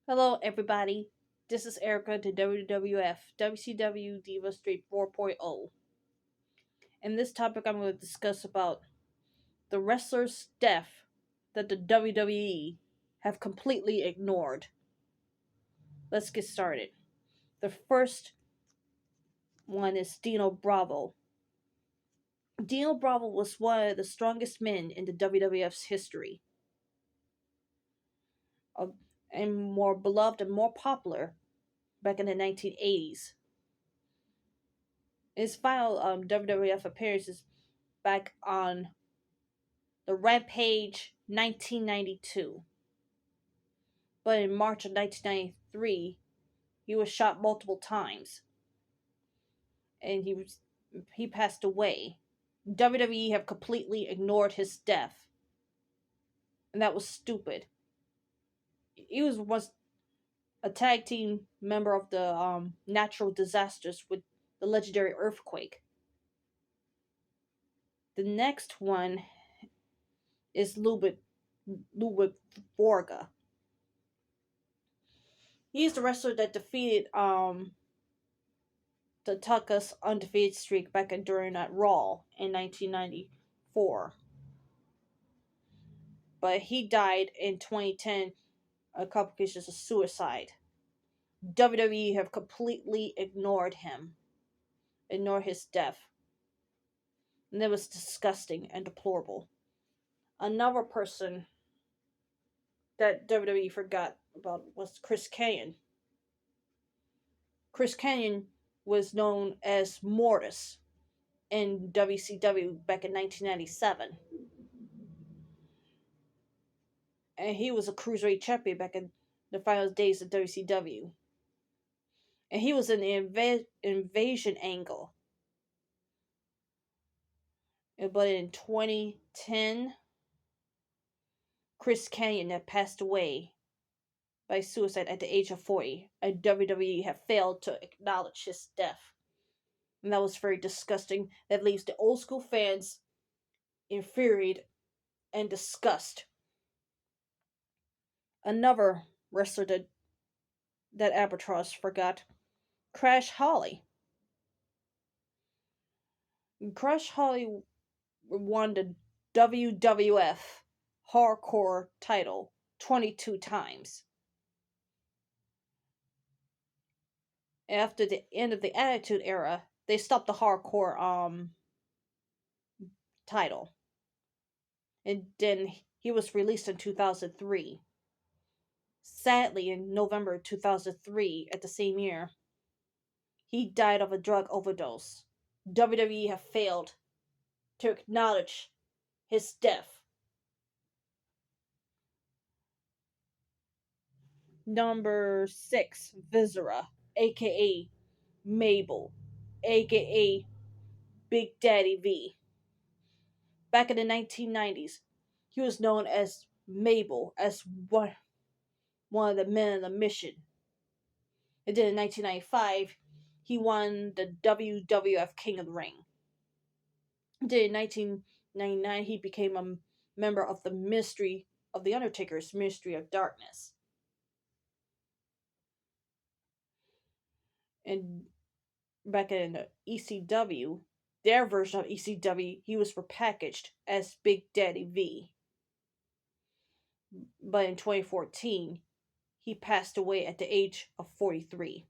Hello, everybody. This is Erica to WWF WCW Diva Street 4.0. In this topic, I'm going to discuss about the wrestler's death that the WWE have completely ignored. Let's get started. The first one is Dino Bravo. Dino Bravo was one of the strongest men in the WWF's history, uh, and more beloved and more popular back in the 1980s. His final WWF appearances back on the Rampage 1992. But in March of 1993, he was shot multiple times and he passed away. WWE have completely ignored his death, and that was stupid. He was once a tag team member of the natural disasters with the legendary earthquake. The next one is Ludwig Borga. He's the wrestler that defeated the Tucker's undefeated streak back during that Raw in 1994. But he died in 2010 of complications of suicide. WWE have completely ignored him, ignored his death. And it was disgusting and deplorable. Another person that WWE forgot about was Chris Kanyon. Chris Kanyon was known as Mortis in WCW back in 1997. And he was a cruiserweight champion back in the final days of WCW. And he was in the invasion angle. But in 2010, Chris Kanyon had passed away by suicide at the age of 40, and WWE have failed to acknowledge his death. And that was very disgusting. That leaves the old school fans infuriated and disgust. Another wrestler that Albatross forgot, Crash Holly. Crash Holly won the WWF Hardcore title 22 times. After the end of the Attitude Era, they stopped the Hardcore title. And then he was released in 2003. Sadly, in November 2003, at the same year, he died of a drug overdose. WWE have failed to acknowledge his death. Number 6, Viscera, aka Mabel, aka Big Daddy V. Back in the 1990s, he was known as Mabel, as one of the men of the mission. And then in 1995, he won the WWF King of the Ring. And then in 1999, he became a member of the Ministry of the Undertaker's Ministry of Darkness. And back in the ECW, their version of ECW, he was repackaged as Big Daddy V. But in 2014, he passed away at the age of 43.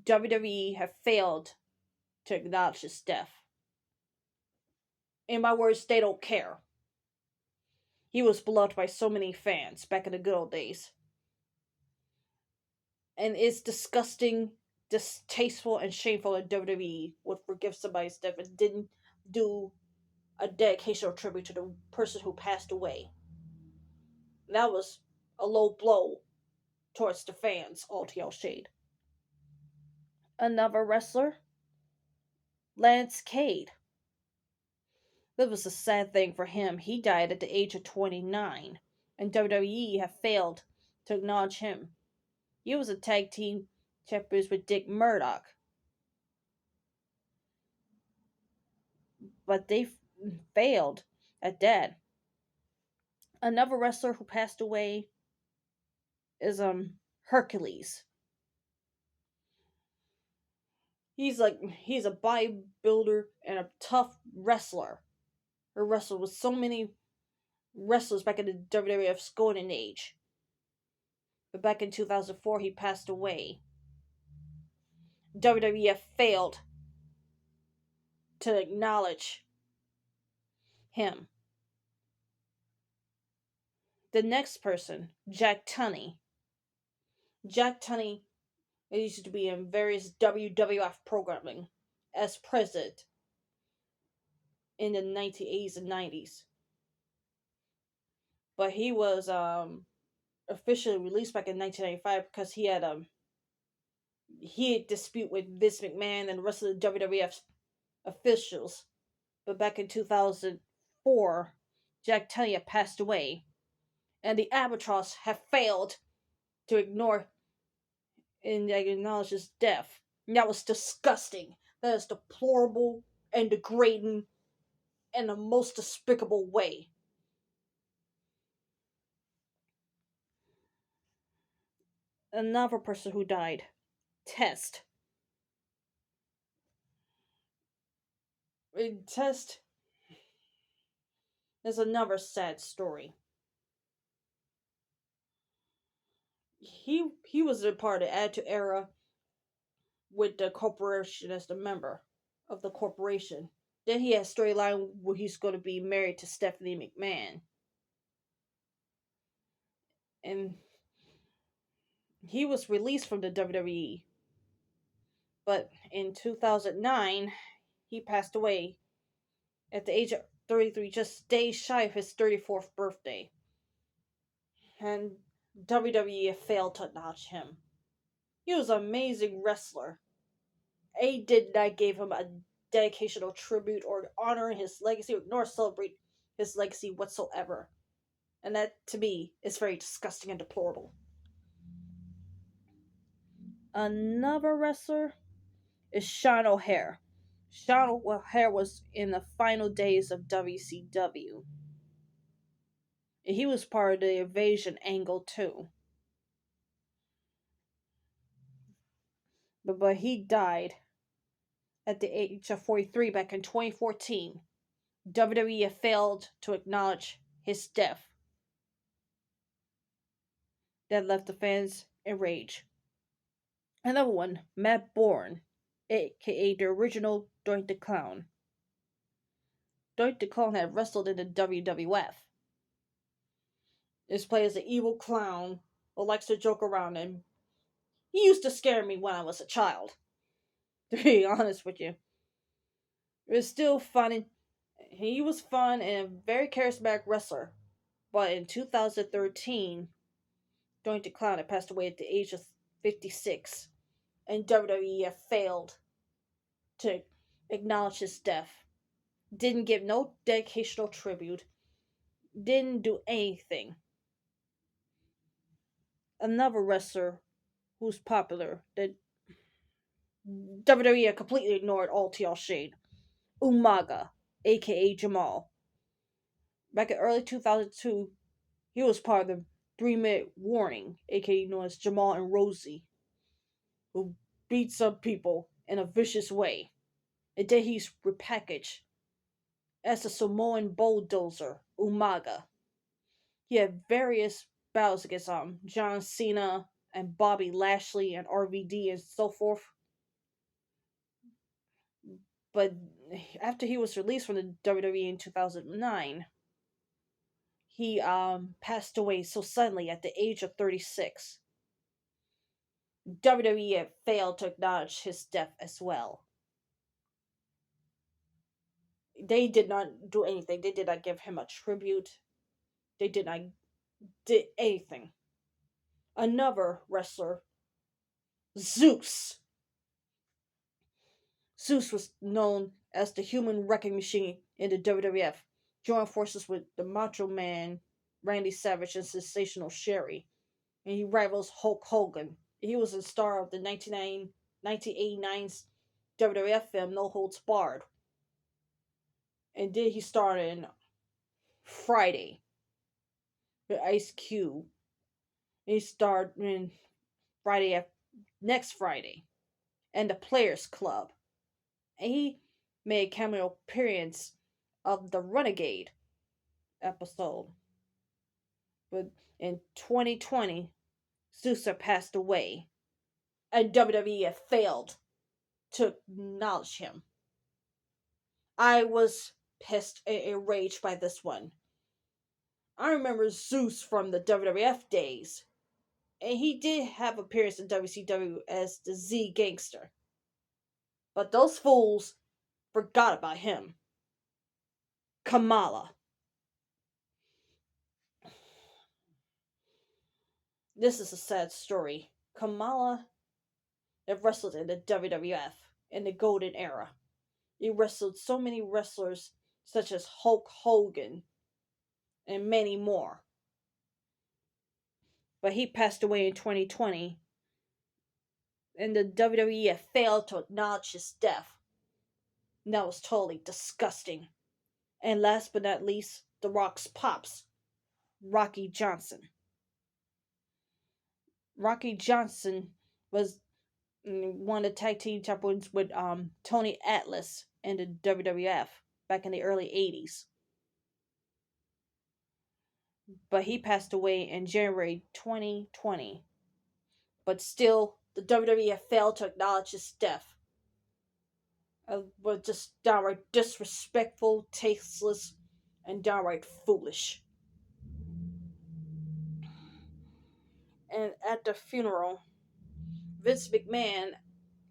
WWE have failed to acknowledge his death. In my words, they don't care. He was beloved by so many fans back in the good old days. And it's disgusting, distasteful, and shameful that WWE would forgive somebody's death and didn't do a dedication or tribute to the person who passed away. That was a low blow towards the fans, all TL shade. Another wrestler, Lance Cade. That was a sad thing for him. He died at the age of 29, and WWE have failed to acknowledge him. He was a tag team champion with Dick Murdoch, but they failed at that. Another wrestler who passed away is Hercules. He's a bodybuilder and a tough wrestler. He wrestled with so many wrestlers back in the WWF's golden age. But back in 2004, he passed away. WWF failed to acknowledge him. The next person, Jack Tunney. Jack Tunney used to be in various WWF programming as president in the 1980s and 90s. But he was officially released back in 1995 because he had dispute with Vince McMahon and the rest of the WWF officials. But back in 2004, Jack Tunney had passed away, and the Albatross have failed to ignore and acknowledge his death. And that was disgusting. That is deplorable and degrading in the most despicable way. Another person who died, Test. Test is another sad story. He was a part of the Attitude Era with the corporation as the member of the corporation. Then he has storyline where he's going to be married to Stephanie McMahon. And he was released from the WWE. But in 2009, he passed away at the age of 33, just days shy of his 34th birthday. And WWE failed to acknowledge him. He was an amazing wrestler. A did not give him a dedicational tribute or honor his legacy nor celebrate his legacy whatsoever. And that, to me, is very disgusting and deplorable. Another wrestler is Sean O'Haire. Sean O'Haire was in the final days of WCW. And he was part of the Invasion angle too. But he died at the age of 43 back in 2014. WWE failed to acknowledge his death. That left the fans enraged. Another one, Matt Bourne, aka the original Doink the Clown. Doink the Clown had wrestled in the WWF. Is played as an evil clown who likes to joke around, and he used to scare me when I was a child. To be honest with you, it was still fun. He was fun and a very charismatic wrestler. But in 2013, Doink the Clown had passed away at the age of 56, and WWE failed to acknowledge his death. Didn't give no dedicational tribute. Didn't do anything. Another wrestler who's popular that WWE completely ignored all TL shade. Umaga, aka Jamal. Back in early 2002, he was part of the 3-Minute Warning, aka known as Jamal and Rosie, who beats up people in a vicious way. And then he's repackaged as a Samoan bulldozer, Umaga. He had various battles against John Cena and Bobby Lashley and RVD and so forth. But after he was released from the WWE in 2009, he passed away so suddenly at the age of 36. WWE failed to acknowledge his death as well. They did not do anything. They did not give him a tribute. They did not did anything. Another wrestler, Zeus. Zeus was known as the human wrecking machine in the WWF, joined forces with the Macho Man, Randy Savage, and Sensational Sherry. And he rivals Hulk Hogan. He was the star of the 1989's WWF film No Holds Barred. And then he starred in Friday with Ice Cube. He starred in next Friday, and the Players Club. And he made a cameo appearance of the Renegade episode. But in 2020, Sousa passed away, and WWE failed to acknowledge him. I was pissed and enraged by this one. I remember Zeus from the WWF days, and he did have appearance in WCW as the Z Gangster. But those fools forgot about him. Kamala. This is a sad story. Kamala have wrestled in the WWF in the golden era. He wrestled so many wrestlers such as Hulk Hogan and many more. But he passed away in 2020, and the WWE failed to acknowledge his death. And that was totally disgusting. And last but not least, The Rock's pops, Rocky Johnson. Rocky Johnson was won the tag team champions with Tony Atlas in the WWF back in the early 80s. But he passed away in January 2020. But still, the WWE failed to acknowledge his death. Was just downright disrespectful, tasteless, and downright foolish. And at the funeral, Vince McMahon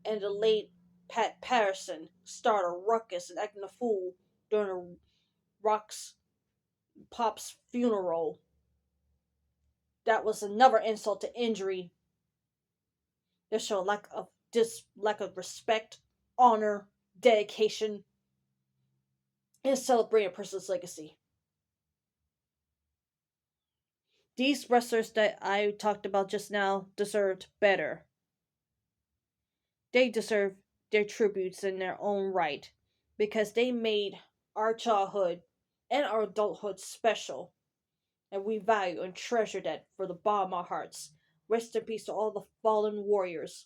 and the late Pat Patterson started a ruckus and acting a fool during Rock's Pop's funeral. That was another insult to injury. They showed lack of respect, honor, dedication, and celebrate a person's legacy. These wrestlers that I talked about just now deserved better. They deserve their tributes in their own right because they made our childhood and our adulthood special, and we value and treasure that for the bottom of our hearts. Rest in peace to all the fallen warriors.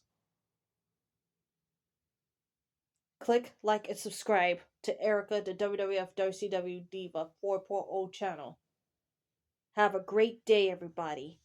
Click, like, and subscribe to Erica, the WWF WCW Diva 4.0 channel. Have a great day, everybody.